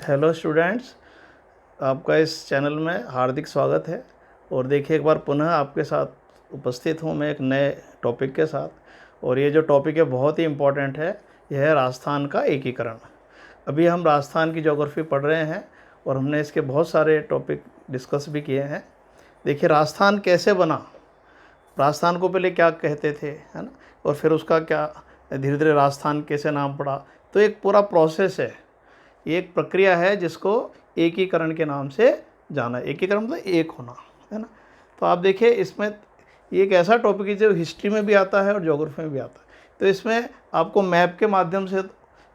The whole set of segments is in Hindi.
हेलो स्टूडेंट्स, आपका इस चैनल में हार्दिक स्वागत है। और देखिए, एक बार पुनः आपके साथ उपस्थित हूँ मैं एक नए टॉपिक के साथ। और ये जो टॉपिक है बहुत ही इम्पोर्टेंट है, यह है राजस्थान का एकीकरण। अभी हम राजस्थान की ज्योग्राफी पढ़ रहे हैं और हमने इसके बहुत सारे टॉपिक डिस्कस भी किए हैं। देखिए, राजस्थान कैसे बना, राजस्थान को पहले क्या कहते थे, है ना, और फिर उसका क्या धीरे धीरे राजस्थान कैसे नाम पड़ा। तो एक पूरा प्रोसेस है, ये एक प्रक्रिया है जिसको एकीकरण के नाम से जाना है। एकीकरण मतलब एक होना, है ना। तो आप देखिए, इसमें ये एक ऐसा टॉपिक है जो हिस्ट्री में भी आता है और ज्योग्राफी में भी आता है। तो इसमें आपको मैप के माध्यम से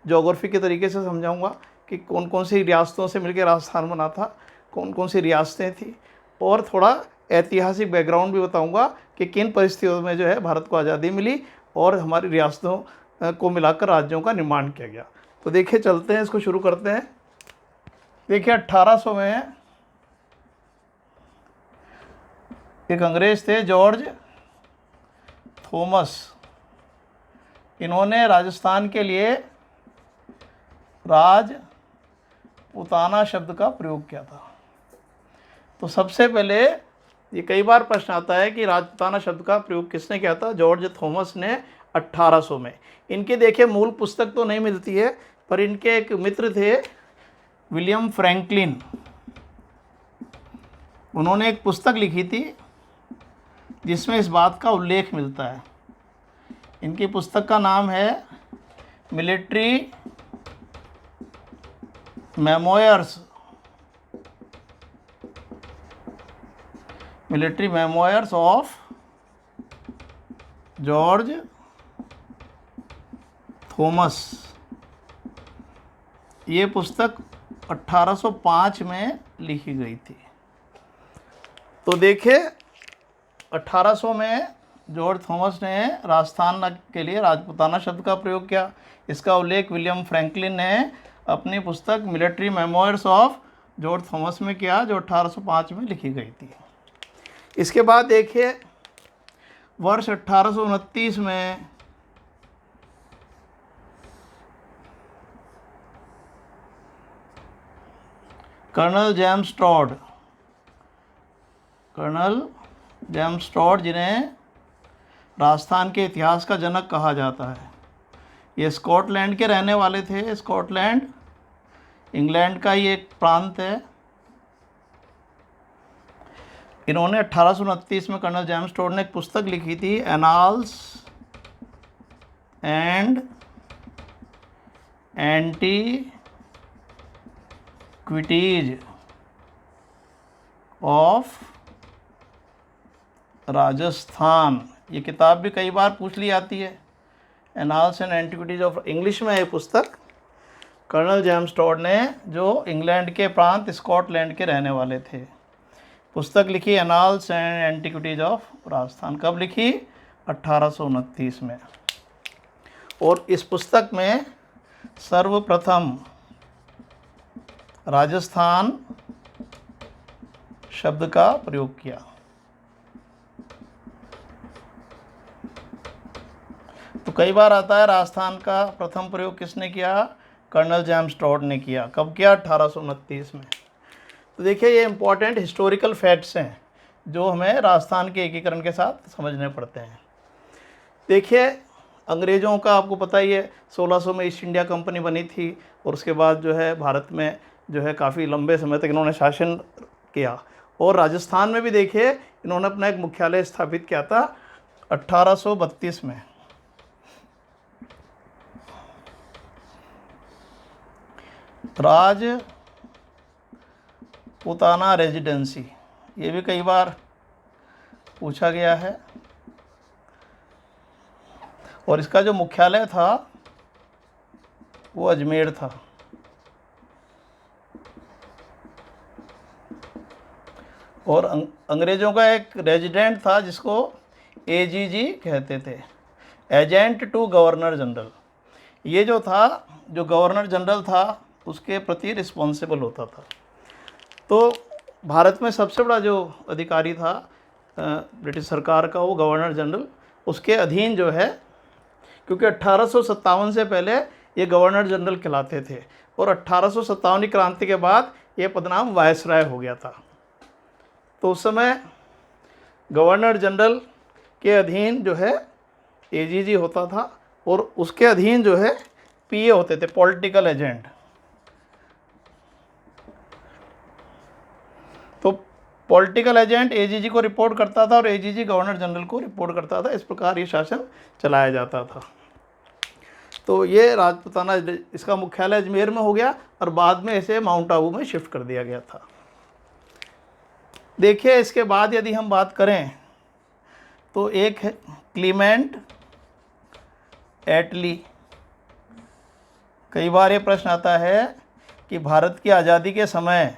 ज्योग्राफी के तरीके से समझाऊंगा कि कौन कौन सी रियासतों से मिलकर राजस्थान बना था, कौन कौन सी रियासतें थी, और थोड़ा ऐतिहासिक बैकग्राउंड भी बताऊंगा कि किन परिस्थितियों में जो है भारत को आज़ादी मिली और हमारी रियासतों को मिलाकर राज्यों का निर्माण किया गया। तो देखिए, चलते हैं, इसको शुरू करते हैं। देखिए, 1800 में एक अंग्रेज थे, जॉर्ज थॉमस। इन्होंने राजस्थान के लिए राजपूताना शब्द का प्रयोग किया था। तो सबसे पहले ये कई बार प्रश्न आता है कि राजपूताना शब्द का प्रयोग किसने किया था। जॉर्ज थॉमस ने 1800 में। इनके देखिए मूल पुस्तक तो नहीं मिलती है, पर इनके एक मित्र थे विलियम फ्रैंकलिन। उन्होंने एक पुस्तक लिखी थी जिसमें इस बात का उल्लेख मिलता है। इनकी पुस्तक का नाम है military memoirs, military memoirs of George Thomas. ये पुस्तक 1805 में लिखी गई थी। तो देखिए, 1800 में जॉर्ज थॉमस ने राजस्थान के लिए राजपूताना शब्द का प्रयोग किया। इसका उल्लेख विलियम फ्रैंकलिन ने अपनी पुस्तक military memoirs of George Thomas में किया, जो 1805 में लिखी गई थी। इसके बाद देखिए, वर्ष 1829 में कर्नल जेम्स टॉड, जिन्हें राजस्थान के इतिहास का जनक कहा जाता है, ये स्कॉटलैंड के रहने वाले थे। स्कॉटलैंड इंग्लैंड का ही एक प्रांत है। इन्होंने 1829 में कर्नल जेम्स टॉड ने एक पुस्तक लिखी थी, annals and antiquities of Rajasthan. ये किताब भी कई बार पूछ ली जाती है। Annals and antiquities of, English में है पुस्तक। कर्नल जेम्स टॉड ने, जो इंग्लैंड के प्रांत स्कॉटलैंड के रहने वाले थे, पुस्तक लिखी annals and antiquities of Rajasthan. कब लिखी? 1829 में। और इस पुस्तक में सर्वप्रथम राजस्थान शब्द का प्रयोग किया। तो कई बार आता है राजस्थान का प्रथम प्रयोग किसने किया? कर्नल जेम्स टॉड ने किया। कब किया? 1829 में। तो देखिए, ये इंपॉर्टेंट हिस्टोरिकल फैक्ट्स हैं जो हमें राजस्थान के एकीकरण के साथ समझने पड़ते हैं। देखिए, अंग्रेज़ों का आपको पता ही है, 1600 में ईस्ट इंडिया कंपनी बनी थी और उसके बाद जो है भारत में जो है काफ़ी लंबे समय तक इन्होंने शासन किया। और राजस्थान में भी देखिए, इन्होंने अपना एक मुख्यालय स्थापित किया था 1832 में। राजपूताना रेजिडेंसी, ये भी कई बार पूछा गया है। और इसका जो मुख्यालय था वो अजमेर था। और अंग्रेज़ों का एक रेजिडेंट था जिसको एजीजी कहते थे, एजेंट टू गवर्नर जनरल। ये जो था, जो गवर्नर जनरल था, उसके प्रति रिस्पॉन्सिबल होता था। तो भारत में सबसे बड़ा जो अधिकारी था ब्रिटिश सरकार का, वो गवर्नर जनरल। उसके अधीन जो है, क्योंकि 1857 से पहले ये गवर्नर जनरल कहलाते थे। और 1857 की क्रांति के बाद ये पदनाम वायसराय हो गया था। तो उस समय गवर्नर जनरल के अधीन जो है एजीजी होता था और उसके अधीन जो है पीए होते थे, पॉलिटिकल एजेंट। तो पॉलिटिकल एजेंट एजीजी को रिपोर्ट करता था और एजीजी गवर्नर जनरल को रिपोर्ट करता था। इस प्रकार ये शासन चलाया जाता था। तो ये राजपूताना, इसका मुख्यालय अजमेर में हो गया और बाद में इसे माउंट आबू में शिफ्ट कर दिया गया था। देखिए इसके बाद यदि हम बात करें तो एक है क्लीमेंट एटली। कई बार ये प्रश्न आता है कि भारत की आज़ादी के समय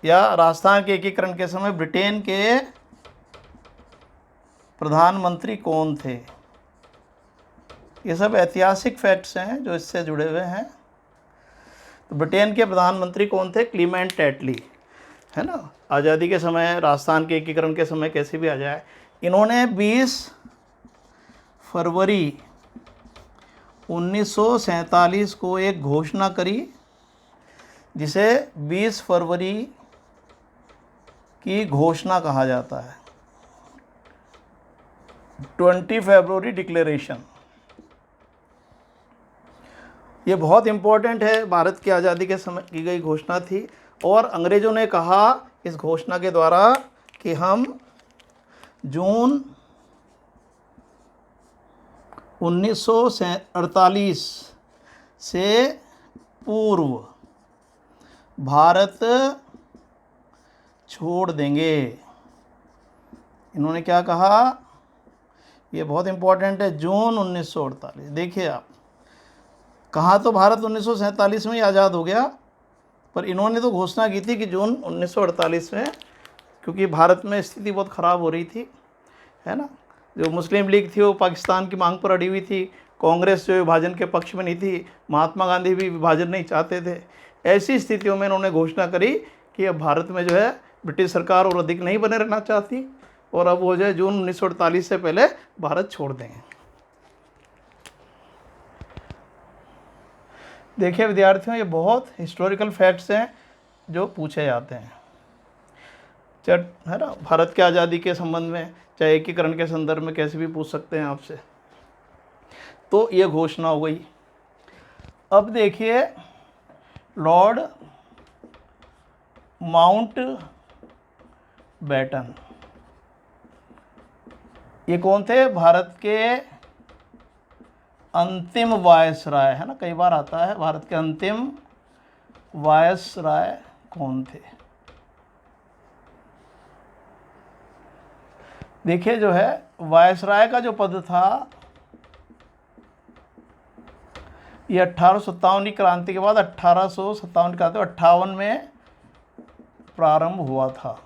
या राजस्थान के एकीकरण के समय ब्रिटेन के प्रधानमंत्री कौन थे। ये सब ऐतिहासिक फैक्ट्स हैं जो इससे जुड़े हुए हैं। तो ब्रिटेन के प्रधानमंत्री कौन थे? क्लीमेंट एटली, है ना। आज़ादी के समय, राजस्थान के एकीकरण के समय, कैसे भी आ जाए, इन्होंने 20 फरवरी 1947 को एक घोषणा करी जिसे 20 फरवरी की घोषणा कहा जाता है, 20 फरवरी डिक्लेरेशन। ये बहुत इम्पोर्टेंट है, भारत की आज़ादी के समय की गई घोषणा थी। और अंग्रेज़ों ने कहा इस घोषणा के द्वारा कि हम जून 1948 से पूर्व भारत छोड़ देंगे। इन्होंने क्या कहा, ये बहुत इम्पोर्टेंट है, जून 1948। देखिए आप, कहाँ तो भारत 1947 में ही आज़ाद हो गया, पर इन्होंने तो घोषणा की थी कि जून 1948 में, क्योंकि भारत में स्थिति बहुत ख़राब हो रही थी, है ना। जो मुस्लिम लीग थी वो पाकिस्तान की मांग पर अड़ी हुई थी, कांग्रेस जो विभाजन के पक्ष में नहीं थी, महात्मा गांधी भी विभाजन नहीं चाहते थे। ऐसी स्थितियों में इन्होंने घोषणा करी कि अब भारत में जो है ब्रिटिश सरकार और अधिक नहीं बने रहना चाहती और अब वो जो है जून 1948 से पहले भारत छोड़ देंगे। देखिए विद्यार्थियों, ये बहुत हिस्टोरिकल फैक्ट्स हैं जो पूछे जाते हैं, है ना। भारत की आज़ादी के संबंध में, चाहे एकीकरण के संदर्भ में, कैसे भी पूछ सकते हैं आपसे। तो ये घोषणा हो गई। अब देखिए लॉर्ड माउंट बैटन, ये कौन थे? भारत के अंतिम वायसराय, है ना, कई बार आता है, भारत के अंतिम वायसराय कौन थे? देखिए जो है वायसराय का जो पद था, ये 1857 की क्रांति के बाद, 1857 की क्रांति 58 में प्रारंभ हुआ था।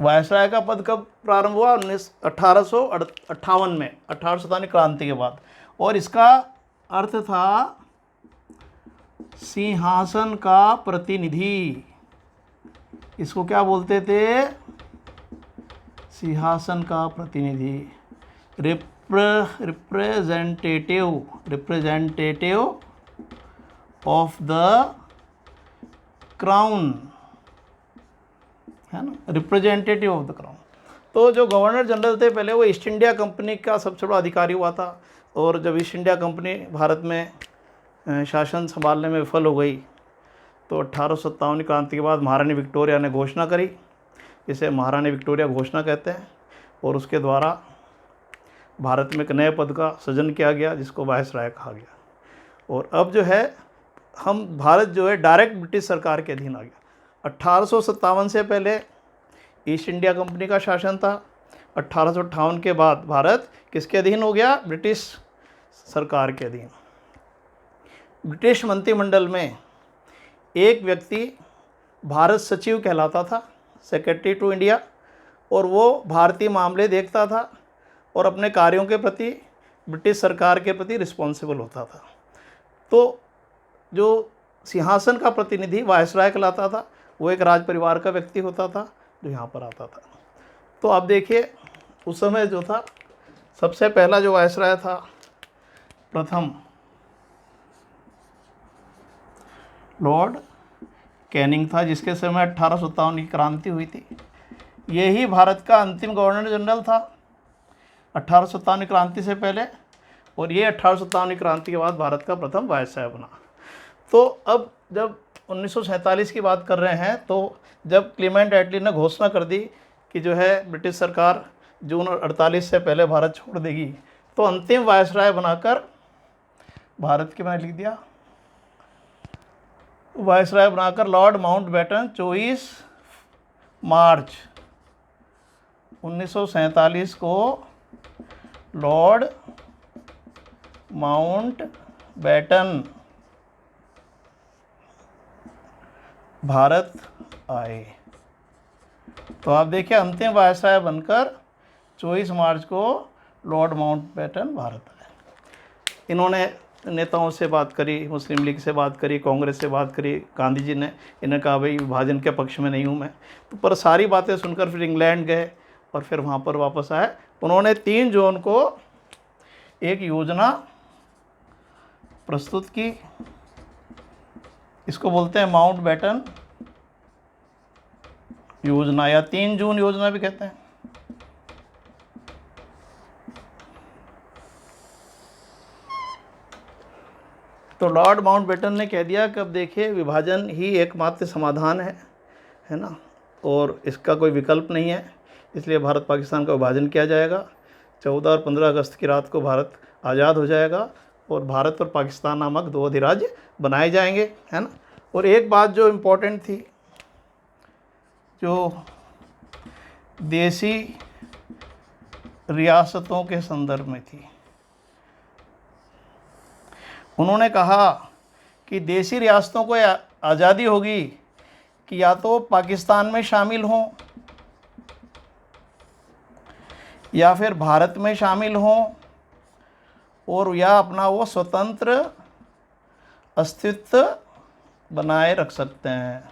वायसराय का पद कब प्रारंभ हुआ? 1858 में, 1857 क्रांति के बाद। और इसका अर्थ था सिंहासन का प्रतिनिधि। इसको क्या बोलते थे? सिंहासन का प्रतिनिधि, रिप्रेजेंटेटिव ऑफ द क्राउन, है ना, रिप्रेजेंटेटिव ऑफ द क्राउन। तो जो गवर्नर जनरल थे पहले, वो ईस्ट इंडिया कंपनी का सबसे बड़ा अधिकारी हुआ था। और जब ईस्ट इंडिया कंपनी भारत में शासन संभालने में विफल हो गई, तो 1857 क्रांति के बाद महारानी विक्टोरिया ने घोषणा करी, इसे महारानी विक्टोरिया घोषणा कहते हैं। और उसके द्वारा भारत में एक नए पद का सृजन किया गया जिसको वायसराय कहा गया। और अब जो है हम, भारत जो है डायरेक्ट ब्रिटिश सरकार के अधीन आ गया। 1857 से पहले ईस्ट इंडिया कंपनी का शासन था। 1858 के बाद भारत किसके अधीन हो गया? ब्रिटिश सरकार के अधीन। ब्रिटिश मंत्रिमंडल में एक व्यक्ति भारत सचिव कहलाता था, सेक्रेटरी टू इंडिया, और वो भारतीय मामले देखता था और अपने कार्यों के प्रति ब्रिटिश सरकार के प्रति रिस्पॉन्सिबल होता था। तो जो सिंहासन का प्रतिनिधि वायसराय कहलाता था, वो एक राज परिवार का व्यक्ति होता था जो यहाँ पर आता था। तो आप देखिए उस समय जो था सबसे पहला जो वायसराय था, प्रथम लॉर्ड कैनिंग था, जिसके समय 1857 की क्रांति हुई थी। यही भारत का अंतिम गवर्नर जनरल था 1857 क्रांति से पहले, और ये 1857 क्रांति के बाद भारत का प्रथम वायसराय बना। तो अब जब 1947 की बात कर रहे हैं, तो जब क्लीमेंट एटली ने घोषणा कर दी कि जो है ब्रिटिश सरकार जून 48 से पहले भारत छोड़ देगी, तो अंतिम वायसराय बनाकर भारत के मैंने लिख दिया, वायसराय बनाकर लॉर्ड माउंटबेटन 24 मार्च 1947 को लॉर्ड माउंटबेटन भारत आए। तो आप देखिए, अंतिम वायसराय बनकर 24 मार्च को लॉर्ड माउंटबेटन भारत आए। इन्होंने नेताओं से बात करी, मुस्लिम लीग से बात करी, कांग्रेस से बात करी। गांधी जी ने इन्हें कहा भाई विभाजन के पक्ष में नहीं हूँ मैं, तो पर सारी बातें सुनकर फिर इंग्लैंड गए और फिर वहाँ पर वापस आए। उन्होंने 3 जून को एक योजना प्रस्तुत की, इसको बोलते हैं माउंटबेटन योजना, या 3 जून योजना भी कहते हैं। तो लॉर्ड माउंटबेटन ने कह दिया कि अब देखिए, विभाजन ही एकमात्र समाधान है ना, और इसका कोई विकल्प नहीं है, इसलिए भारत पाकिस्तान का विभाजन किया जाएगा। 14 और 15 अगस्त की रात को भारत आज़ाद हो जाएगा और भारत और पाकिस्तान नामक 2 अधिराज्य बनाए जाएंगे, है ना। और एक बात जो इम्पोर्टेंट थी, जो देसी रियासतों के संदर्भ में थी, उन्होंने कहा कि देसी रियासतों को आज़ादी होगी कि या तो पाकिस्तान में शामिल हों या फिर भारत में शामिल हों, और या अपना वो स्वतंत्र अस्तित्व बनाए रख सकते हैं,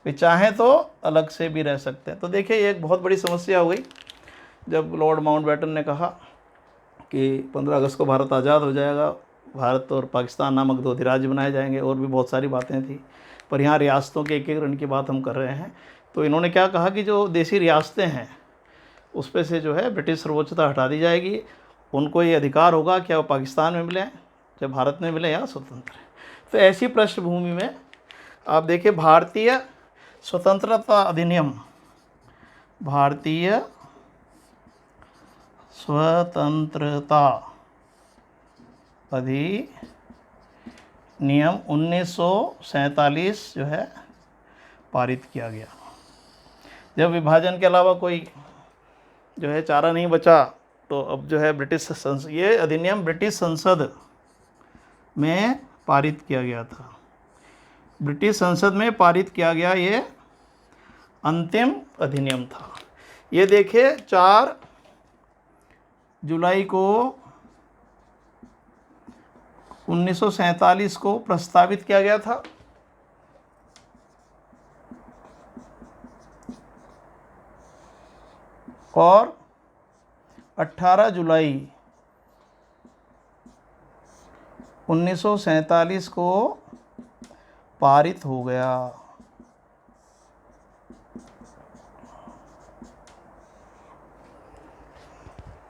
वे चाहें तो अलग से भी रह सकते हैं। तो देखिए, ये एक बहुत बड़ी समस्या हो गई जब लॉर्ड माउंटबेटन ने कहा कि 15 अगस्त को भारत आज़ाद हो जाएगा, भारत और पाकिस्तान नामक 2 अधिराज्य बनाए जाएंगे, और भी बहुत सारी बातें थी, पर यहाँ रियासतों के एक रन की बात हम कर रहे हैं। तो इन्होंने क्या कहा कि जो देसी रियासतें हैं उस पर से जो है ब्रिटिश सर्वोच्चता हटा दी जाएगी, उनको ये अधिकार होगा कि वो पाकिस्तान में मिलें, चाहे भारत में मिलें या स्वतंत्र। तो ऐसी पृष्ठभूमि में आप देखिए, भारतीय स्वतंत्रता अधिनियम, भारतीय स्वतंत्रता अधिनियम 1947 जो है पारित किया गया। जब विभाजन के अलावा कोई जो है चारा नहीं बचा, तो अब जो है ये अधिनियम ब्रिटिश संसद में पारित किया गया था। ब्रिटिश संसद में पारित किया गया ये अंतिम अधिनियम था। ये देखिए, 4 जुलाई को 1947 को प्रस्तावित किया गया था, और 18 जुलाई 1947 को पारित हो गया।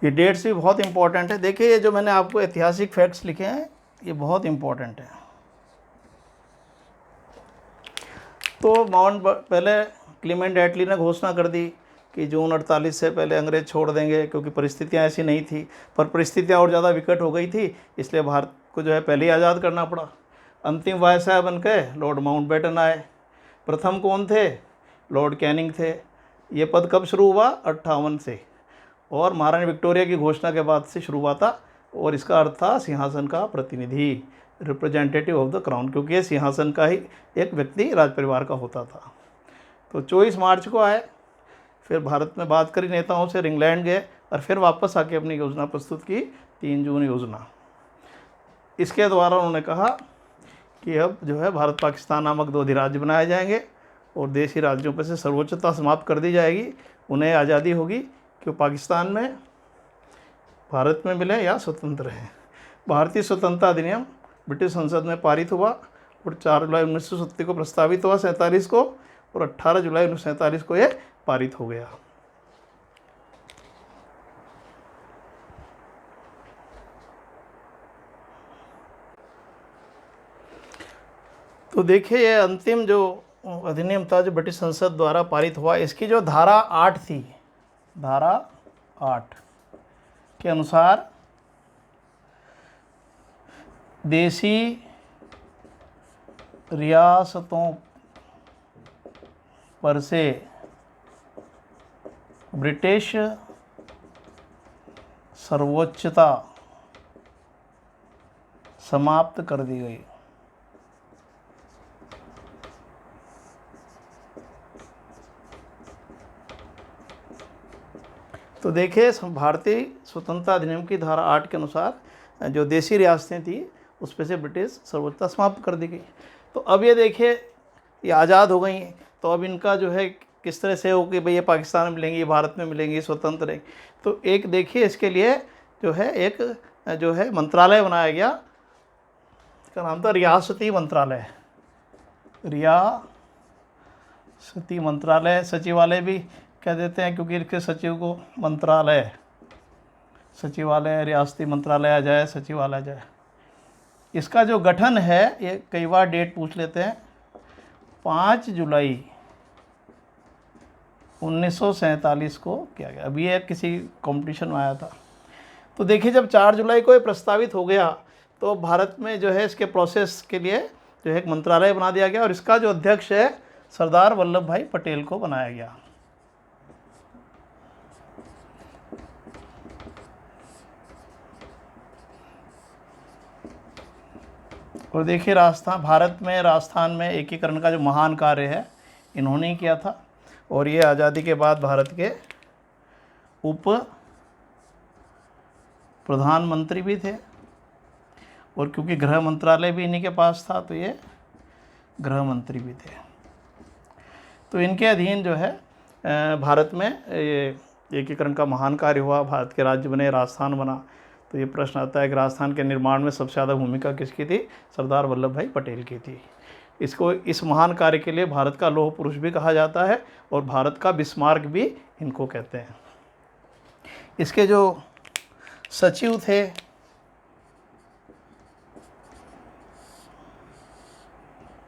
ये डेट्स भी बहुत इंपॉर्टेंट है। देखिए, ये जो मैंने आपको ऐतिहासिक फैक्ट्स लिखे हैं, ये बहुत इंपॉर्टेंट है। तो पहले क्लीमेंट एटली ने घोषणा कर दी कि जून 48 से पहले अंग्रेज छोड़ देंगे, क्योंकि परिस्थितियां ऐसी नहीं थी, पर परिस्थितियां और ज़्यादा विकट हो गई थी, इसलिए भारत को जो है पहले ही आज़ाद करना पड़ा। अंतिम वायसराय बन के लॉर्ड माउंटबेटन आए। प्रथम कौन थे? लॉर्ड कैनिंग थे। ये पद कब शुरू हुआ? 58 से, और महारानी विक्टोरिया की घोषणा के बाद से शुरू हुआ था, और इसका अर्थ था सिंहासन का प्रतिनिधि, रिप्रेजेंटेटिव ऑफ द क्राउन, क्योंकि ये सिंहासन का ही एक व्यक्ति राज परिवार का होता था। तो 24 मार्च को आए, फिर भारत में बात करी नेताओं से, इंग्लैंड गए, और फिर वापस आके अपनी योजना प्रस्तुत की, 3 जून योजना। इसके द्वारा उन्होंने कहा कि अब जो है भारत पाकिस्तान नामक 2 अधिराज्य बनाए जाएंगे, और देशी राज्यों पर से सर्वोच्चता समाप्त कर दी जाएगी, उन्हें आज़ादी होगी कि पाकिस्तान में भारत में मिले या स्वतंत्र हैं। भारतीय स्वतंत्रता अधिनियम ब्रिटिश संसद में पारित हुआ और 4 जुलाई 1970 को प्रस्तावित हुआ 47 को, और 18 जुलाई 1947 को ये पारित हो गया। तो देखिए ये अंतिम जो अधिनियम था जो ब्रिटिश संसद द्वारा पारित हुआ, इसकी जो धारा 8 थी, धारा 8 के अनुसार देशी रियासतों पर से ब्रिटिश सर्वोच्चता समाप्त कर दी गई। तो देखिए भारतीय स्वतंत्रता अधिनियम की धारा 8 के अनुसार जो देशी रियासतें थी उस पर से ब्रिटिश सर्वोच्चता समाप्त कर दी गई। तो अब ये देखिए ये आज़ाद हो गई, तो अब इनका जो है किस तरह से हो कि भाई ये पाकिस्तान में मिलेंगी, भारत में मिलेंगी, स्वतंत्र है। तो एक देखिए इसके लिए जो है एक जो है मंत्रालय बनाया गया, इसका नाम था रियासती मंत्रालय। रियासती मंत्रालय, सचिवालय भी कह देते हैं क्योंकि इसके सचिव को मंत्रालय, सचिवालय, रियासती मंत्रालय आ जाए, सचिवालय आ जाए। इसका जो गठन है ये कई बार डेट पूछ लेते हैं, 5 जुलाई 1947 को किया गया। अभी ये किसी कंपटीशन में आया था। तो देखिए जब 4 जुलाई को ये प्रस्तावित हो गया तो भारत में जो है इसके प्रोसेस के लिए जो है एक मंत्रालय बना दिया गया और इसका जो अध्यक्ष है सरदार वल्लभ भाई पटेल को बनाया गया। और देखिए भारत में राजस्थान में एकीकरण का जो महान कार्य है इन्होंने ही किया था, और ये आज़ादी के बाद भारत के उप प्रधानमंत्री भी थे, और क्योंकि गृह मंत्रालय भी इन्हीं के पास था तो ये गृह मंत्री भी थे। तो इनके अधीन जो है भारत में ये एकीकरण का महान कार्य हुआ, भारत के राज्य बने, राजस्थान बना। तो ये प्रश्न आता है कि राजस्थान के निर्माण में सबसे ज़्यादा भूमिका किसकी थी? सरदार वल्लभ भाई पटेल की थी। इसको इस महान कार्य के लिए भारत का लौह पुरुष भी कहा जाता है और भारत का बिस्मार्क भी इनको कहते हैं। इसके जो सचिव थे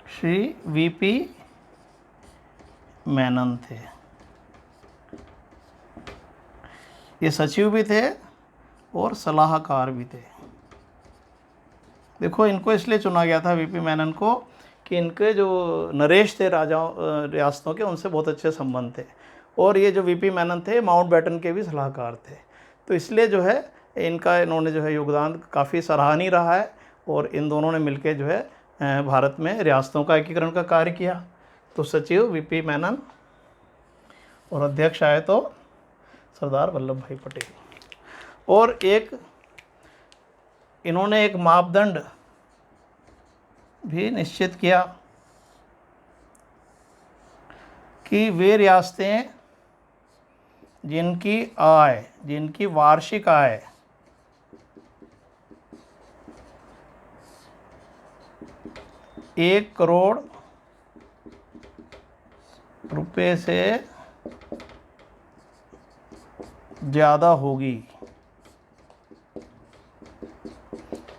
श्री वीपी मेनन थे। ये सचिव भी थे और सलाहकार भी थे। देखो इनको इसलिए चुना गया था वीपी मेनन को कि इनके जो नरेश थे राजाओं रियासतों के, उनसे बहुत अच्छे संबंध थे, और ये जो वीपी मेनन थे माउंटबेटन के भी सलाहकार थे। तो इसलिए जो है इन्होंने जो है योगदान काफ़ी सराहनीय रहा है, और इन दोनों ने मिलकर जो है भारत में रियासतों का एकीकरण का कार्य किया। तो सचिव वीपी मेनन और अध्यक्ष आए तो सरदार वल्लभ भाई पटेल। और एक इन्होंने एक मापदंड भी निश्चित किया कि वे रियासतें जिनकी वार्षिक आय ₹1 करोड़ से ज़्यादा होगी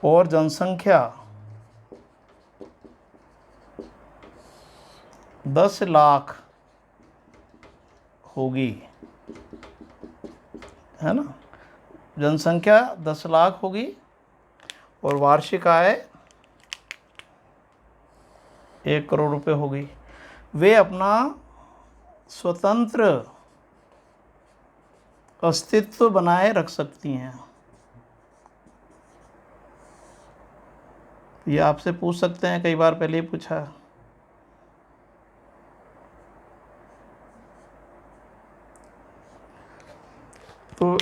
और जनसंख्या 10 लाख होगी, है ना, जनसंख्या 10 लाख होगी और वार्षिक आय 1 करोड़ रुपए होगी, वे अपना स्वतंत्र अस्तित्व बनाए रख सकती हैं। ये आपसे पूछ सकते हैं, कई बार पहले ही पूछा। तो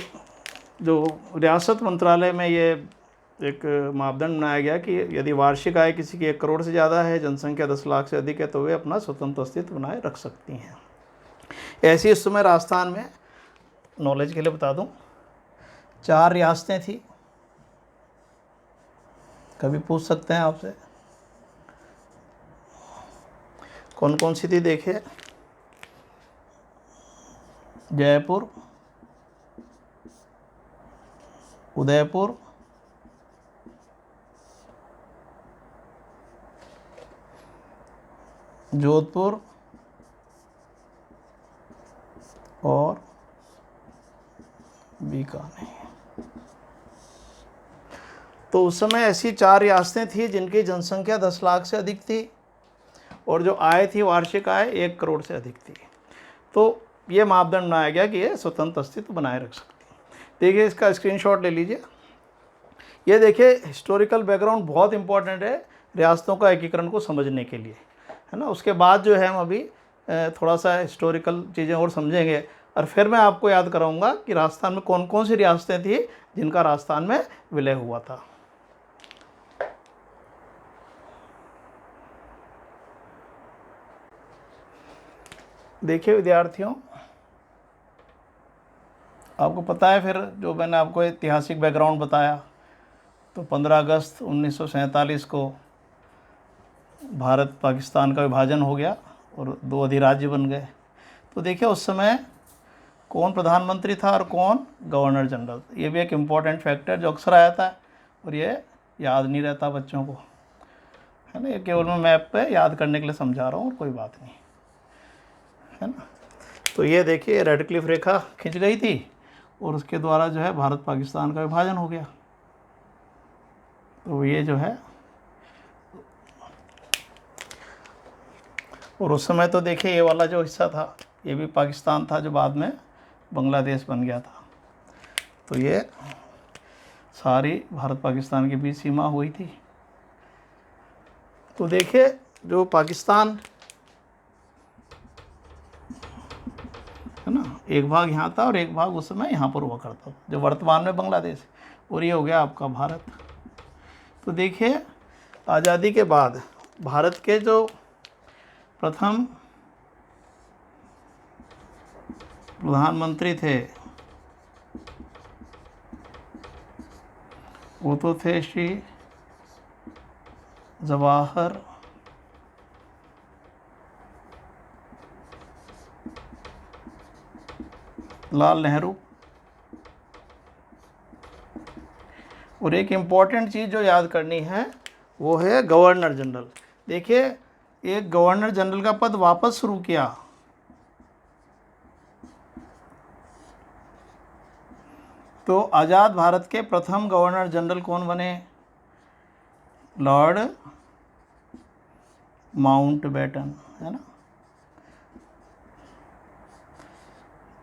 जो रियासत मंत्रालय में ये एक मापदंड बनाया गया कि यदि वार्षिक आय किसी की 1 करोड़ से ज़्यादा है, जनसंख्या 10 लाख से अधिक है, तो वे अपना स्वतंत्र अस्तित्व बनाए रख सकती हैं। ऐसी इस समय राजस्थान में, नॉलेज के लिए बता दूं, 4 रियासतें थी, कभी पूछ सकते हैं आपसे कौन कौन सी थी। देखिए, जयपुर, उदयपुर, जोधपुर और बीकानेर। तो उस समय ऐसी 4 रियासतें थी जिनकी जनसंख्या 10 लाख से अधिक थी और जो आय थी, वार्षिक आय 1 करोड़ से अधिक थी। तो ये मापदंड बनाया गया कि ये स्वतंत्र अस्तित्व बनाए रख सकती है। देखिए, इसका स्क्रीनशॉट ले लीजिए। ये देखिए, हिस्टोरिकल बैकग्राउंड बहुत इंपॉर्टेंट है रियासतों का एकीकरण को समझने के लिए, है ना। उसके बाद जो है हम अभी थोड़ा सा हिस्टोरिकल चीज़ें और समझेंगे और फिर मैं आपको याद कराऊंगा कि राजस्थान में कौन कौन सी रियासतें थी जिनका राजस्थान में विलय हुआ था। देखिए विद्यार्थियों, आपको पता है, फिर जो मैंने आपको ऐतिहासिक बैकग्राउंड बताया, तो 15 अगस्त 1947 को भारत पाकिस्तान का विभाजन हो गया और 2 अधिराज्य बन गए। तो देखिए, उस समय कौन प्रधानमंत्री था और कौन गवर्नर जनरल। ये भी एक इम्पॉर्टेंट फैक्टर जो अक्सर आया था और ये याद नहीं रहता बच्चों को, है ना। ये केवल मैं मैप पे याद करने के लिए समझा रहा हूँ और कोई बात नहीं, है ना। तो ये देखिए, रेड क्लिफ रेखा खिंच गई थी और उसके द्वारा जो है भारत पाकिस्तान का विभाजन हो गया। तो ये जो है, और उस समय तो देखिए ये वाला जो हिस्सा था ये भी पाकिस्तान था जो बाद में बांग्लादेश बन गया था। तो ये सारी भारत पाकिस्तान के बीच सीमा हुई थी। तो देखिए, जो पाकिस्तान है ना, एक भाग यहाँ था और एक भाग उस समय यहाँ पर हुआ करता था, जो वर्तमान में बांग्लादेश, और ये हो गया आपका भारत। तो देखिए, आज़ादी के बाद भारत के जो प्रथम प्रधानमंत्री थे वो तो थे श्री जवाहर लाल नेहरू। और एक इम्पॉर्टेंट चीज़ जो याद करनी है वो है गवर्नर जनरल। देखिए, एक गवर्नर जनरल का पद वापस शुरू किया तो आज़ाद भारत के प्रथम गवर्नर जनरल कौन बने? लॉर्ड माउंटबेटन, है ना।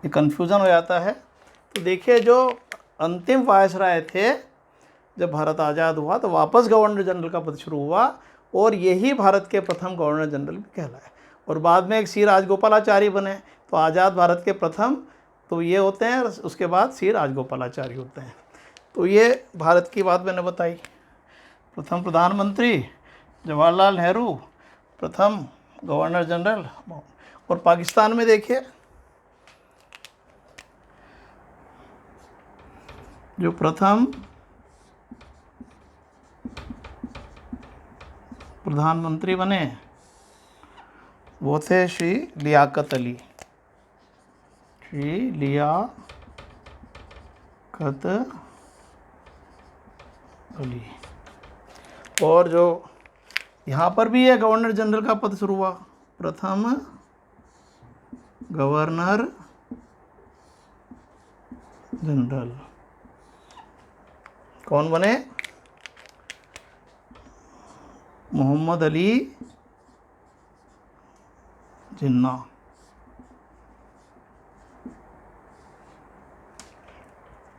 ये कन्फ्यूज़न हो जाता है। तो देखिए, जो अंतिम वायसराय थे जब भारत आज़ाद हुआ तो वापस गवर्नर जनरल का पद शुरू हुआ और यही भारत के प्रथम गवर्नर जनरल भी कहलाए। और बाद में एक सी राजगोपालाचारी बने। तो आज़ाद भारत के प्रथम तो ये होते हैं, उसके बाद सी राजगोपालाचारी होते हैं। तो ये भारत की बात मैंने बताई। प्रथम प्रधानमंत्री जवाहरलाल नेहरू, प्रथम गवर्नर जनरल। और पाकिस्तान में देखिए, जो प्रथम प्रधानमंत्री बने वो थे श्री लियाकत अली। श्री लियाकत अली। और जो यहाँ पर भी है गवर्नर जनरल का पद शुरू हुआ। प्रथम गवर्नर जनरल कौन बने? मोहम्मद अली जिन्ना।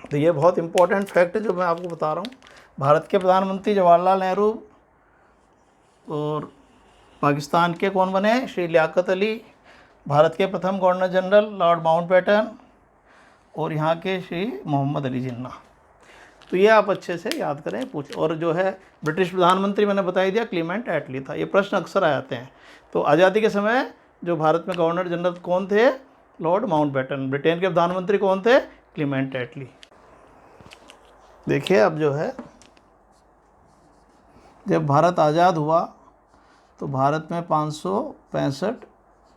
तो ये बहुत इंपॉर्टेंट फैक्ट है जो मैं आपको बता रहा हूँ। भारत के प्रधानमंत्री जवाहरलाल नेहरू और पाकिस्तान के कौन बने? श्री लियाकत अली। भारत के प्रथम गवर्नर जनरल लॉर्ड माउंटबेटन और यहाँ के श्री मोहम्मद अली जिन्ना। तो ये आप अच्छे से याद करें, पूछ। और जो है ब्रिटिश प्रधानमंत्री मैंने बता ही दिया, क्लीमेंट एटली था। ये प्रश्न अक्सर आ जाते हैं। तो आज़ादी के समय जो भारत में गवर्नर जनरल कौन थे? Lord Mountbatten. ब्रिटेन के प्रधानमंत्री कौन थे? क्लीमेंट एटली। देखिए अब जो है, जब भारत आज़ाद हुआ तो भारत में 565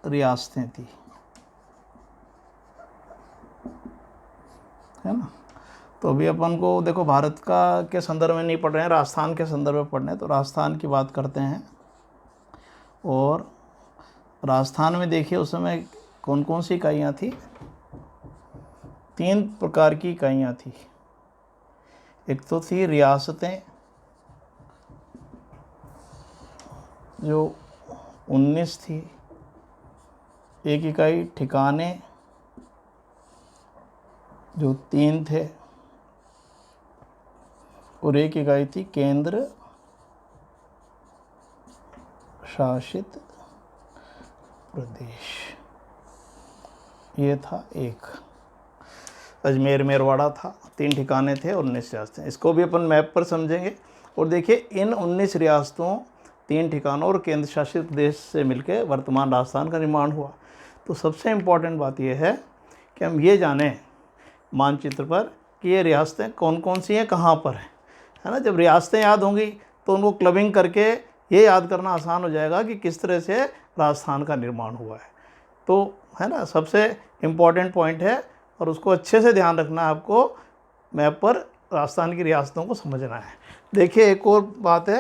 रियासतें थी, है ना। तो अभी अपन को देखो भारत का के संदर्भ में नहीं पढ़ रहे हैं, राजस्थान के संदर्भ में पढ़ रहे हैं, तो राजस्थान की बात करते हैं। और राजस्थान में देखिए उस समय कौन कौन सी इकाइयाँ थी। 3 प्रकार की इकाइयाँ थी। एक तो थी रियासतें जो 19 थी, एक इकाई ठिकाने जो 3 थे, और एक इकाई थी केंद्र शासित प्रदेश। ये था एक। अजमेर मेरवाड़ा था, 3 ठिकाने थे और 19 रियासतें। इसको भी अपन मैप पर समझेंगे। और देखिए इन 19 रियासतों, 3 ठिकानों और केंद्र शासित प्रदेश से मिलकर वर्तमान राजस्थान का निर्माण हुआ। तो सबसे इम्पॉर्टेंट बात यह है कि हम ये जानें मानचित्र पर कि ये रियासतें कौन कौन सी हैं, कहाँ पर हैं, है ना। जब रियासतें याद होंगी तो उनको क्लबिंग करके ये याद करना आसान हो जाएगा कि किस तरह से राजस्थान का निर्माण हुआ है। तो है ना, सबसे इम्पॉर्टेंट पॉइंट है और उसको अच्छे से ध्यान रखना है आपको। मैप पर राजस्थान की रियासतों को समझना है। देखिए एक और बात है,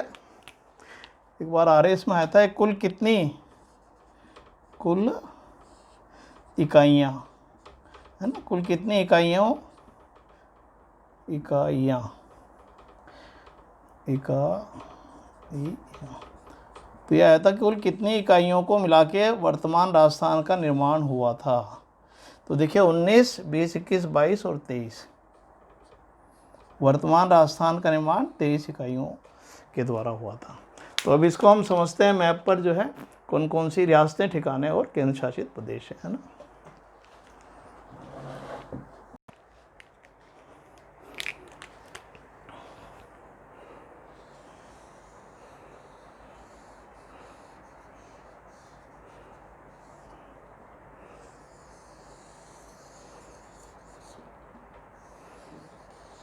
एक बार आरएस में आया था, कुल इकाइयाँ, है ना, कुल कितनी इकाइयाँ। तो यह आया था कि कुल कितनी इकाइयों को मिला के वर्तमान राजस्थान का निर्माण हुआ था। तो देखिए 19, 20, 21, 22 और 23, वर्तमान राजस्थान का निर्माण 23 इकाइयों के द्वारा हुआ था। तो अब इसको हम समझते हैं मैप पर जो है कौन कौन सी रियासतें, ठिकाने और केंद्र शासित प्रदेश है ना।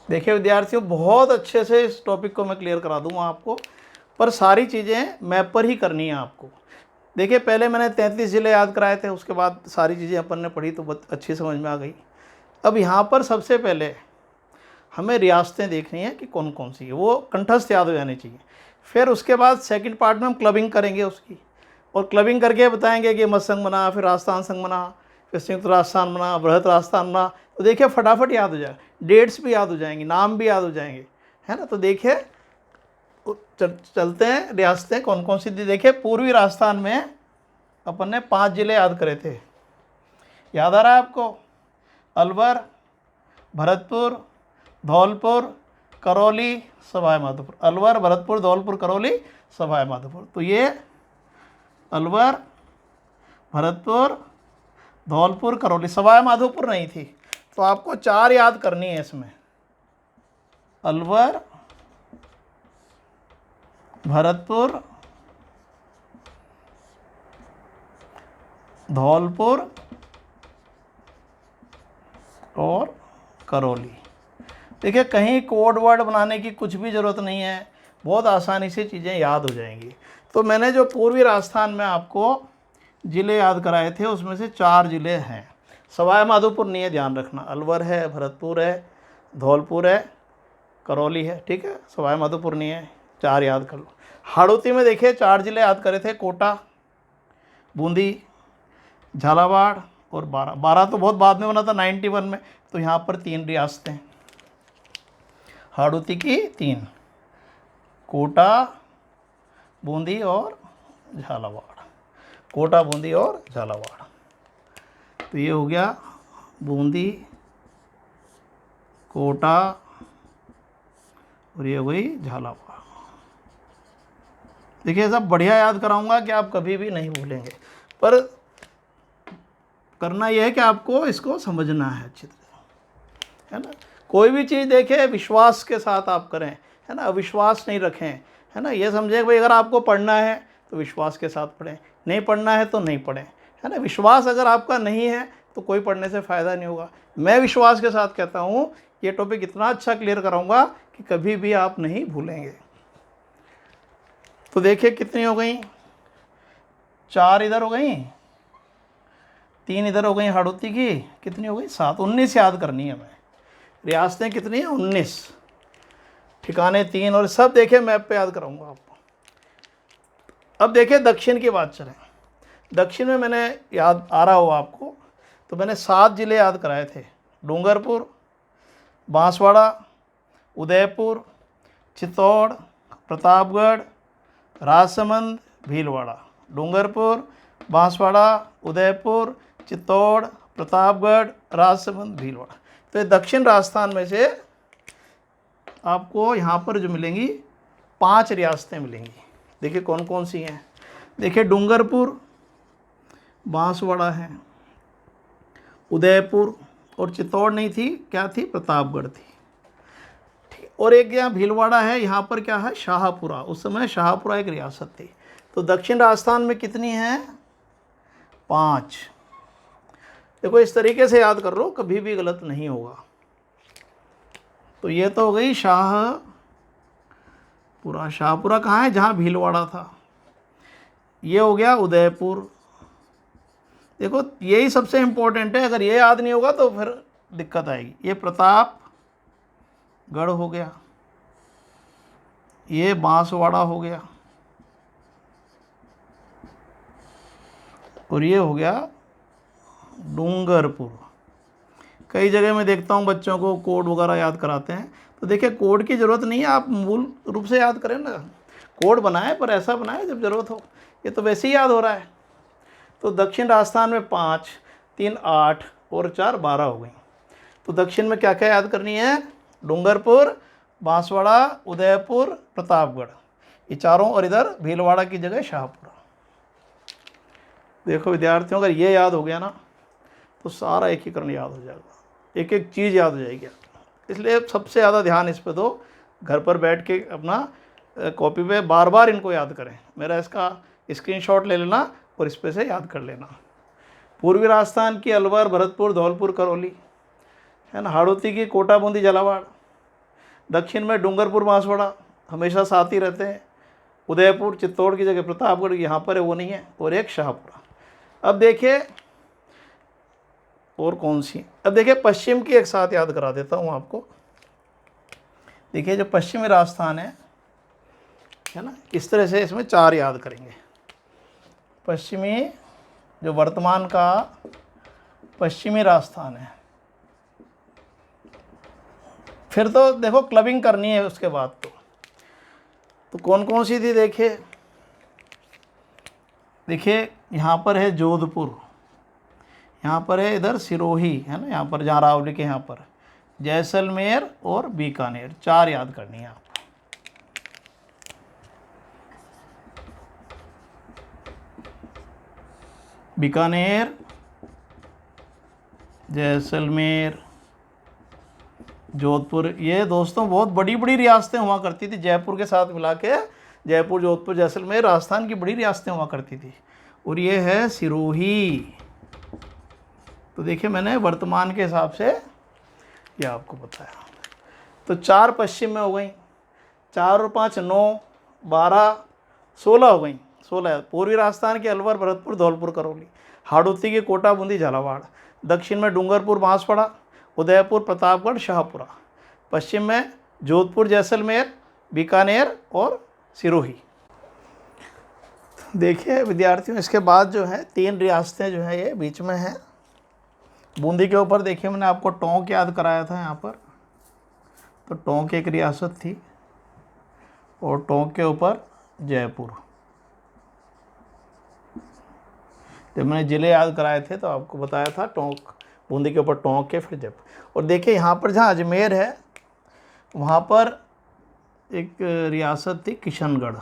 देखिए विद्यार्थियों, बहुत अच्छे से इस टॉपिक को मैं क्लियर करा दूंगा आपको, पर सारी चीज़ें मैप पर ही करनी है आपको। देखिए पहले मैंने 33 ज़िले याद कराए थे, उसके बाद सारी चीज़ें अपन ने पढ़ी तो बहुत अच्छी समझ में आ गई। अब यहाँ पर सबसे पहले हमें रियासतें देखनी है कि कौन कौन सी है, वो कंठस्थ याद हो जानी चाहिए। फिर उसके बाद सेकंड पार्ट में हम क्लबिंग करेंगे उसकी, और क्लबिंग करके बताएंगे कि मत्स्य संघ बना, फिर राजस्थान संघ बना, फिर संयुक्त राजस्थान बना, बृहत राजस्थान बना। तो देखिए फटाफट याद हो जाएगा, डेट्स भी याद हो जाएंगी, नाम भी याद हो जाएंगे, है ना। तो देखिए चलते हैं, रियासतें कौन कौन सी थी। देखिए पूर्वी राजस्थान में अपन ने 5 ज़िले याद करे थे, याद आ रहा है आपको। अलवर, भरतपुर, धौलपुर, करौली, सवाई माधोपुर। अलवर, भरतपुर, धौलपुर, करौली, सवाई माधोपुर। तो ये अलवर, भरतपुर, धौलपुर, करौली, सवाई माधोपुर नहीं थी। तो आपको 4 याद करनी है इसमें, अलवर, भरतपुर, धौलपुर और करौली। देखिए कहीं कोड वर्ड बनाने की कुछ भी ज़रूरत नहीं है, बहुत आसानी से चीज़ें याद हो जाएंगी। तो मैंने जो पूर्वी राजस्थान में आपको ज़िले याद कराए थे उसमें से 4 ज़िले हैं। सवाई माधोपुर नहीं है, ध्यान रखना। अलवर है, भरतपुर है, धौलपुर है, करौली है, ठीक है। सवाई माधोपुर नहीं है, 4 याद कर लो। हाड़ौती में देखिए 4 ज़िले याद करे थे, कोटा, बूंदी, झालावाड़ और बारह तो बहुत बाद में बना था 91 में। तो यहाँ पर 3 रियासतें, हाड़ौती की 3, कोटा, बूंदी और झालावाड़। कोटा, बूंदी और झालावाड़। तो ये हो गया बूंदी, कोटा और ये हो गई झालावाड़। देखिए सब बढ़िया याद कराऊंगा कि आप कभी भी नहीं भूलेंगे, पर करना यह है कि आपको इसको समझना है अच्छी तरह, है ना। कोई भी चीज़ देखें विश्वास के साथ आप करें, है ना, अविश्वास नहीं रखें, है ना। ये समझे भाई अगर आपको पढ़ना है तो विश्वास के साथ पढ़ें, नहीं पढ़ना है तो नहीं पढ़ें, है ना। विश्वास अगर आपका नहीं है तो कोई पढ़ने से फ़ायदा नहीं होगा। मैं विश्वास के साथ कहता हूँ ये टॉपिक इतना अच्छा क्लियर कराऊंगा कि कभी भी आप नहीं भूलेंगे। तो देखिए कितनी हो गई, 4 इधर हो गई, 3 इधर हो गई हाड़ौती की, कितनी हो गई 7, 19 याद करनी है हमें। रियासतें कितनी हैं 19, ठिकाने 3, और सब देखिए मैप पे याद कराऊंगा आपको। अब देखिए दक्षिण की बात चलें। दक्षिण में मैंने याद आ रहा हो आपको, तो मैंने 7 जिले याद कराए थे, डूंगरपुर, बांसवाड़ा, उदयपुर, चित्तौड़, प्रतापगढ़, राजसमंद, भीलवाड़ा। डूंगरपुर, बांसवाड़ा, उदयपुर, चित्तौड़, प्रतापगढ़, राजसमंद, भीलवाड़ा। तो ये दक्षिण राजस्थान में से आपको यहाँ पर जो मिलेंगी 5 रियासतें मिलेंगी। देखिए कौन कौन सी हैं। देखिए डूंगरपुर, बांसवाड़ा है, उदयपुर और चित्तौड़ नहीं थी, क्या थी, प्रतापगढ़ थी। और एक यहाँ भीलवाड़ा है, यहाँ पर क्या है, शाहपुरा। उस समय शाहपुरा एक रियासत थी। तो दक्षिण राजस्थान में कितनी है, 5। देखो इस तरीके से याद कर लो, कभी भी गलत नहीं होगा। तो ये तो हो गई शाहपुरा। शाहपुरा कहाँ है, जहाँ भीलवाड़ा था। ये हो गया उदयपुर। देखो यही सबसे इम्पोर्टेंट है, अगर ये याद नहीं होगा तो फिर दिक्कत आएगी। ये प्रतापगढ़ हो गया, ये बांसवाड़ा हो गया, और ये हो गया डूंगरपुर। कई जगह मैं देखता हूँ बच्चों को कोड वगैरह याद कराते हैं, तो देखिए कोड की ज़रूरत नहीं है, आप मूल रूप से याद करें ना। कोड बनाए पर ऐसा बनाए जब ज़रूरत हो, ये तो वैसे ही याद हो रहा है। तो दक्षिण राजस्थान में 5, 3 8 और 4 12 हो गई। तो दक्षिण में क्या क्या याद करनी है, डूंगरपुर, बांसवाड़ा, उदयपुर, प्रतापगढ़, ये चारों, और इधर भीलवाड़ा की जगह शाहपुरा। देखो विद्यार्थियों, अगर ये याद हो गया ना तो सारा एकीकरण याद हो जाएगा, एक एक चीज़ याद हो जाएगी। इसलिए सबसे ज़्यादा ध्यान इस पे दो, घर पर बैठ के अपना कॉपी पे बार बार इनको याद करें। मेरा इसका स्क्रीनशॉट ले लेना और इस पे से याद कर लेना। पूर्वी राजस्थान की अलवर, भरतपुर, धौलपुर, करौली है ना। हाड़ौती की कोटा, बूंदी, झालावाड़। दक्षिण में डूंगरपुर, बांसवाड़ा हमेशा साथ ही रहते हैं। उदयपुर, चित्तौड़ की जगह प्रतापगढ़ यहाँ पर है, वो नहीं है, और एक शाहपुरा। अब देखिए और कौन सी, अब देखिए पश्चिम की एक साथ याद करा देता हूँ आपको। देखिए जो पश्चिमी राजस्थान है ना, इस तरह से इसमें 4 याद करेंगे। पश्चिमी, जो वर्तमान का पश्चिमी राजस्थान है। फिर तो देखो क्लबिंग करनी है उसके बाद। तो कौन कौन सी थी, देखिए यहाँ पर है जोधपुर, यहाँ पर है इधर सिरोही है ना, यहाँ पर जहाँ रावली के यहाँ पर जैसलमेर और बीकानेर। 4 याद करनी है आपको। बीकानेर, जैसलमेर, जोधपुर। ये दोस्तों बहुत बड़ी बड़ी रियासतें हुआ करती थी, जयपुर के साथ मिला के जयपुर, जोधपुर, जैसलमेर राजस्थान की बड़ी रियासतें हुआ करती थी। और ये है सिरोही। तो देखिए मैंने वर्तमान के हिसाब से ये आपको बताया। तो 4 पश्चिम में हो गई, 4 और 5 9, 12, 16 हो गई। 16 पूर्वी राजस्थान के अलवर, भरतपुर, धौलपुर, करौली। हाड़ौती की कोटा, बूंदी, झालावाड़। दक्षिण में डूंगरपुर, बांसवाड़ा, उदयपुर, प्रतापगढ़, शाहपुरा। पश्चिम में जोधपुर, जैसलमेर, बीकानेर और सिरोही। देखिए विद्यार्थियों, इसके बाद जो है 3 रियासतें जो है ये बीच में हैं। बूंदी के ऊपर देखिए मैंने आपको टोंक याद कराया था यहाँ पर, तो टोंक एक रियासत थी, और टोंक के ऊपर जयपुर। जब मैंने ज़िले याद कराए थे तो आपको बताया था टोंक, बूंदी के ऊपर टोंक के, फिर जयपुर। और देखिए यहाँ पर जहाँ अजमेर है वहाँ पर एक रियासत थी किशनगढ़।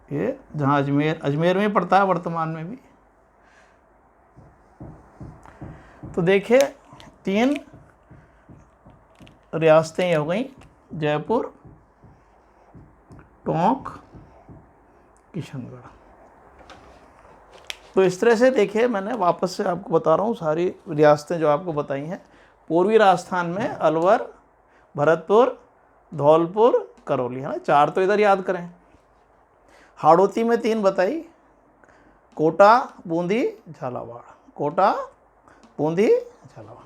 ये जहाँ अजमेर में पड़ता है वर्तमान में भी। तो देखिए 3 रियासतें हो गई, जयपुर, टोंक, किशनगढ़। तो इस तरह से देखिए, मैंने वापस से आपको बता रहा हूँ सारी रियासतें जो आपको बताई हैं। पूर्वी राजस्थान में अलवर, भरतपुर, धौलपुर, करौली, है ना, 4 तो इधर याद करें। हाड़ौती में 3 बताई, कोटा, बूंदी, झालावाड़। कोटा, बूंदी, झालावाड़।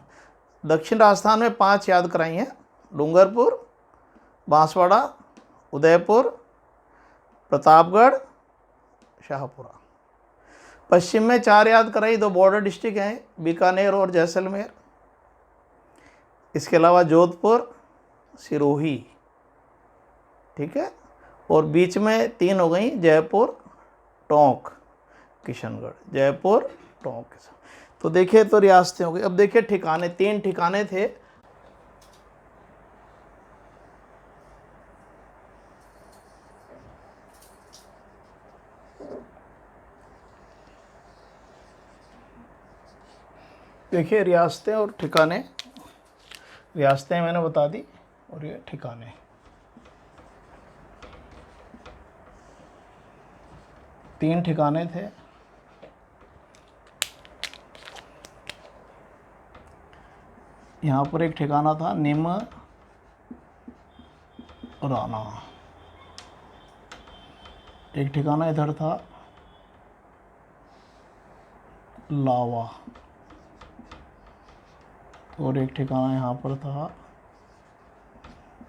दक्षिण राजस्थान में 5 याद कराई हैं, डूंगरपुर, बांसवाड़ा, उदयपुर, प्रतापगढ़, शाहपुरा। पश्चिम में 4 याद कराई, 2 बॉर्डर डिस्ट्रिक्ट हैं, बीकानेर और जैसलमेर। इसके अलावा जोधपुर, सिरोही, ठीक है। और बीच में 3 हो गई, जयपुर, टोंक, किशनगढ़। जयपुर, टोंक, किशनगढ़। तो देखिए, तो रियासतें हो गई। अब देखिए ठिकाने, 3 ठिकाने थे। देखिए रियासतें और ठिकाने, रियासतें मैंने बता दी और ये ठिकाने। तीन ठिकाने थे। यहाँ पर एक ठिकाना था निमराना, एक ठिकाना इधर था लावा, और एक ठिकाना यहाँ पर था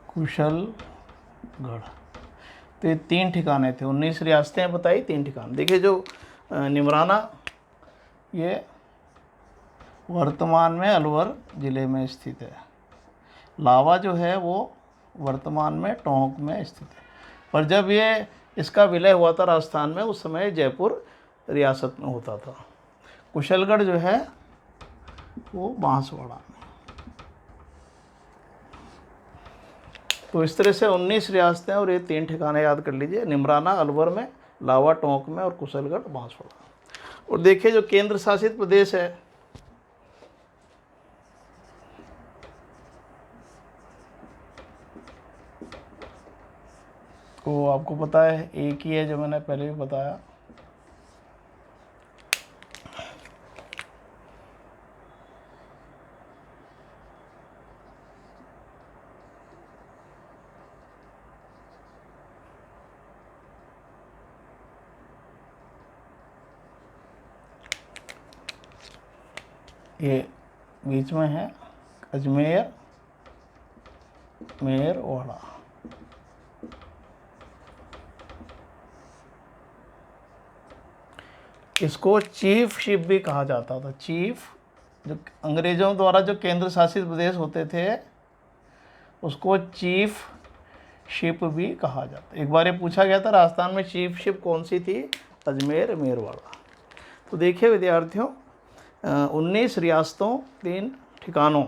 कुशलगढ़। तो ये 3 ठिकाने थे। 19 रियासतें बताई, 3 ठिकाने। देखिए जो निमराना, ये वर्तमान में अलवर ज़िले में स्थित है। लावा जो है वो वर्तमान में टोंक में स्थित है। पर जब ये इसका विलय हुआ था राजस्थान में, उस समय जयपुर रियासत में होता था। कुशलगढ़ जो है वो बांसवाड़ा में। तो इस तरह से 19 रियासतें और ये 3 ठिकाने याद कर लीजिए, निमराना अलवर में, लावा टोंक में, और कुशलगढ़ बांसवाड़ा। और देखिए जो केंद्र शासित प्रदेश है, वो आपको पता है एक ही है, जो मैंने पहले भी बताया। ये बीच में है अजमेर, मेरवाड़ा। इसको चीफ शिप भी कहा जाता था। चीफ, जो अंग्रेजों द्वारा जो केंद्र शासित प्रदेश होते थे, उसको चीफ शिप भी कहा जाता। एक बार ये पूछा गया था राजस्थान में चीफ शिप कौन सी थी, अजमेर, मेरवाड़ा। तो देखिए विद्यार्थियों, 19 रियासतों 3 ठिकानों,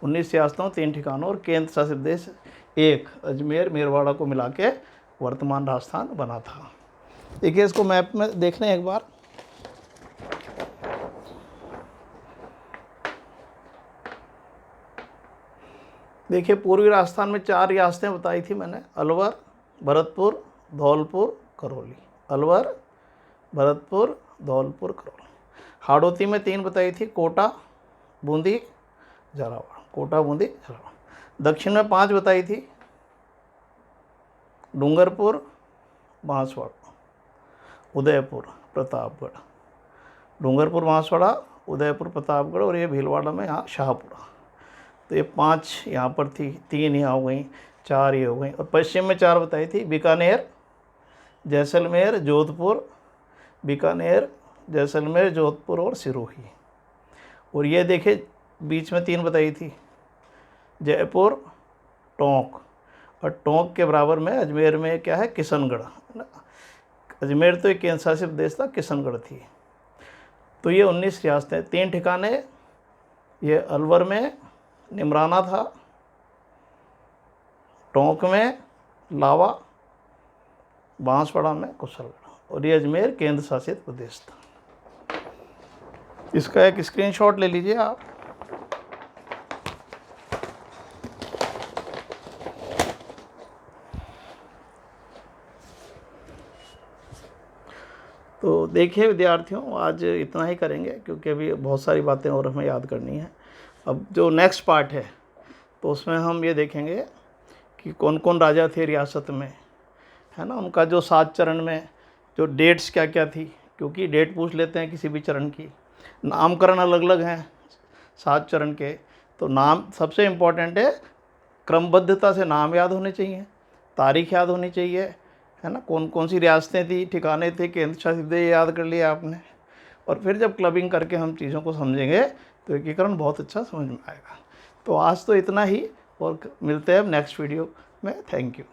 19 रियासतों 3 ठिकानों और केंद्र शासित प्रदेश एक, अजमेर मेरवाड़ा को मिला के वर्तमान राजस्थान बना था। देखिए इसको मैप में देख लें एक बार। देखिए पूर्वी राजस्थान में 4 रियासतें बताई थी मैंने, अलवर, भरतपुर, धौलपुर, करौली। अलवर, भरतपुर, धौलपुर, करौली। हाड़ौती में 3 बताई थी, कोटा, बूंदी, झालावाड़। कोटा, बूंदी, झालावाड़। दक्षिण में 5 बताई थी, डूंगरपुर, बांसवाड़ा, उदयपुर, प्रतापगढ़। डूंगरपुर, बांसवाड़ा, उदयपुर, प्रतापगढ़, और ये भीलवाड़ा में यहाँ शाहपुरा। तो ये 5 यहाँ पर थी, 3 यहाँ हो गई, 4 ये हो गई। और पश्चिम में 4 बताई थी, बीकानेर, जैसलमेर, जोधपुर, बीकानेर, जैसलमेर, जोधपुर और सिरोही। और ये देखिए बीच में 3 बताई थी, जयपुर, टोंक, और टोंक के बराबर में अजमेर में क्या है, किशनगढ़। अजमेर तो एक केंद्र शासित प्रदेश था, किशनगढ़ थी। तो ये 19 रियासतें। 3 ठिकाने, ये अलवर में निमराना था, टोंक में लावा, बांसवाड़ा में कुशलगढ़, और ये अजमेर केंद्र शासित प्रदेश था। इसका एक स्क्रीनशॉट ले लीजिए आप। तो देखिए विद्यार्थियों, आज इतना ही करेंगे क्योंकि अभी बहुत सारी बातें और हमें याद करनी है। अब जो नेक्स्ट पार्ट है तो उसमें हम ये देखेंगे कि कौन कौन राजा थे रियासत में, है ना, उनका जो 7 चरण में जो डेट्स क्या क्या थी, क्योंकि डेट पूछ लेते हैं किसी भी चरण की। नामकरण अलग अलग हैं 7 चरण के, तो नाम सबसे इम्पोर्टेंट है, क्रमबद्धता से नाम याद होने चाहिए, तारीख याद होनी चाहिए, है ना, कौन कौन सी रियासतें थी, ठिकाने थे, केंद्र शासित प्रदेश याद कर लिया आपने। और फिर जब क्लबिंग करके हम चीज़ों को समझेंगे तो एकीकरण बहुत अच्छा समझ में आएगा। तो आज तो इतना ही, और मिलते हैं अब नेक्स्ट वीडियो में। Thank you.